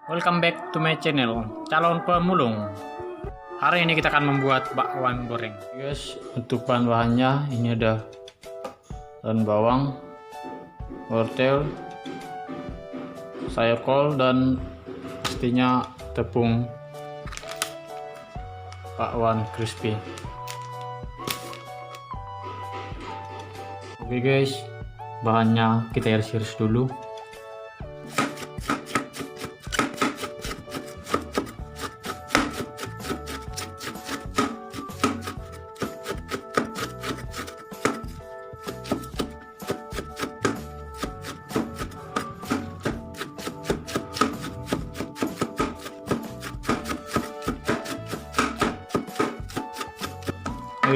Welcome back to my channel, calon pemulung. Hari ini kita akan membuat bakwan goreng. Guys, untuk bahan-bahannya ini ada daun bawang, wortel, sayur kol, dan pastinya tepung bakwan crispy. Oke guys, bahannya kita iris-iris dulu.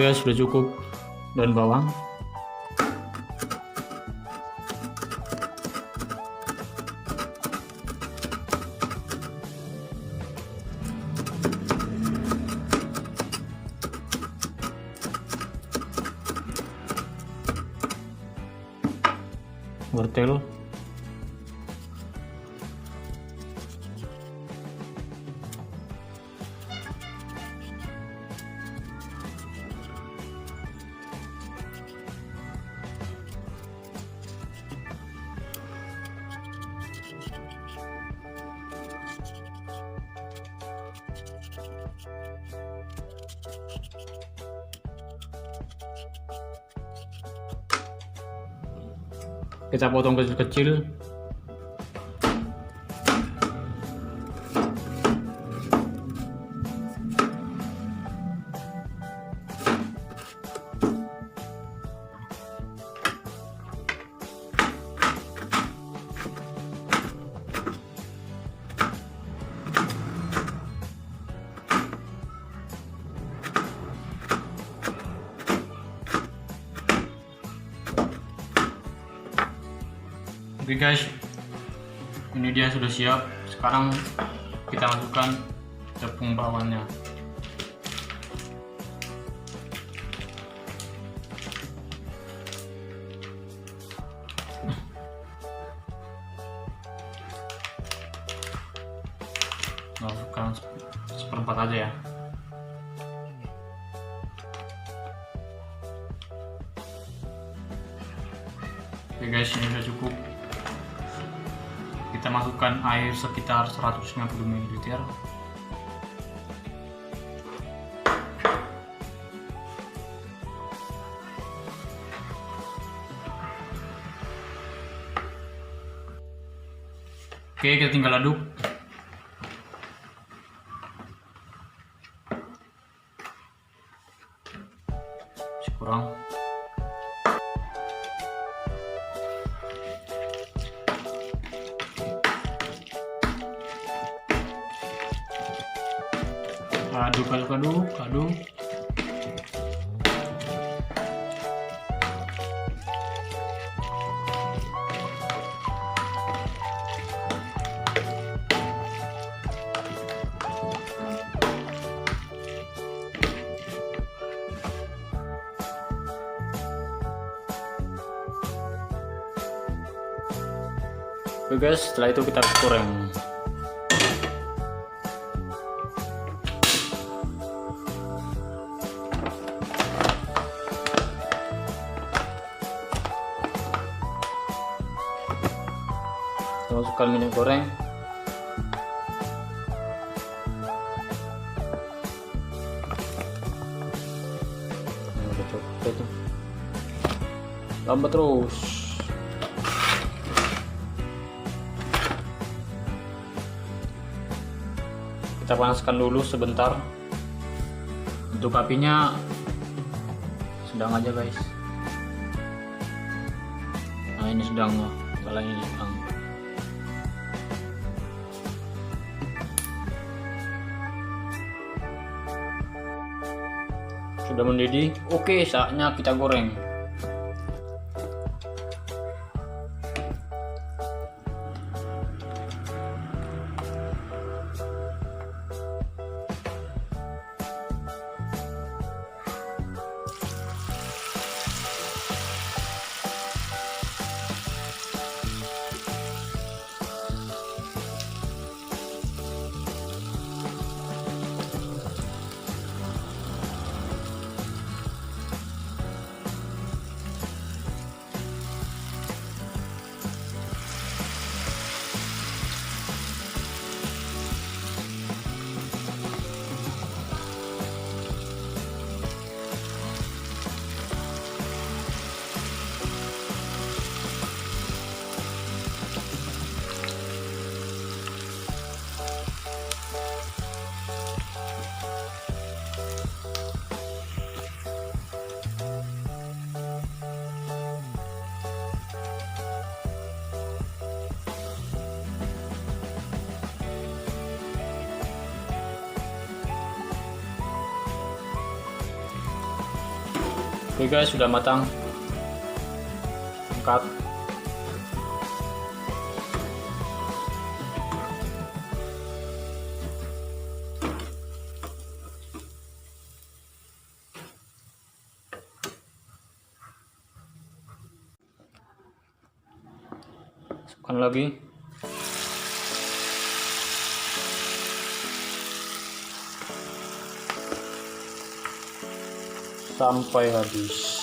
Ya sudah cukup daun bawang, wortel, kita potong kecil-kecil. Oke guys, ini dia sudah siap. Sekarang kita masukkan tepung bawangnya. Masukkan seperempat aja ya. Oke guys, ini sudah cukup. Kita masukkan air sekitar 150 ml. Oke, kita tinggal aduk. Kurang. Aduk. Oke guys, setelah itu kita goreng. Masukkan minyak goreng, udah cukup itu, tambah terus. Kita panaskan dulu sebentar. Untuk apinya sedang aja guys. Nah ini sedang, kalau ini sedang. Sudah mendidih. Oke, saatnya kita goreng. Oke guys, sudah matang. Angkat. Masukkan lagi. Sampai habis.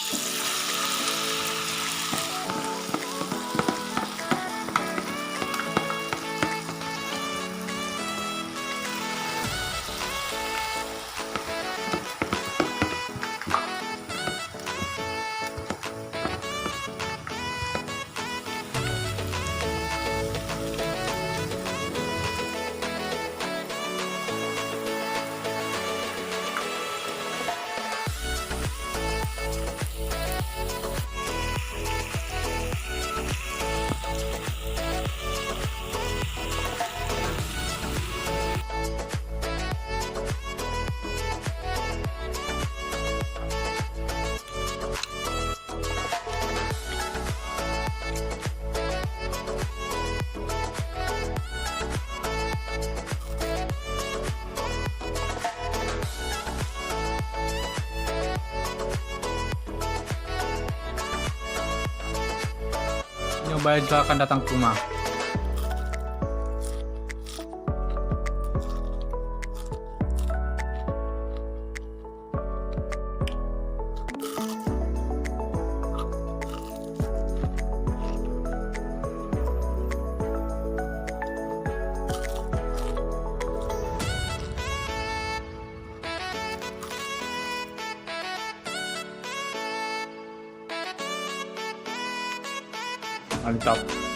Nyobain silahkan datang ke rumah. Mantap.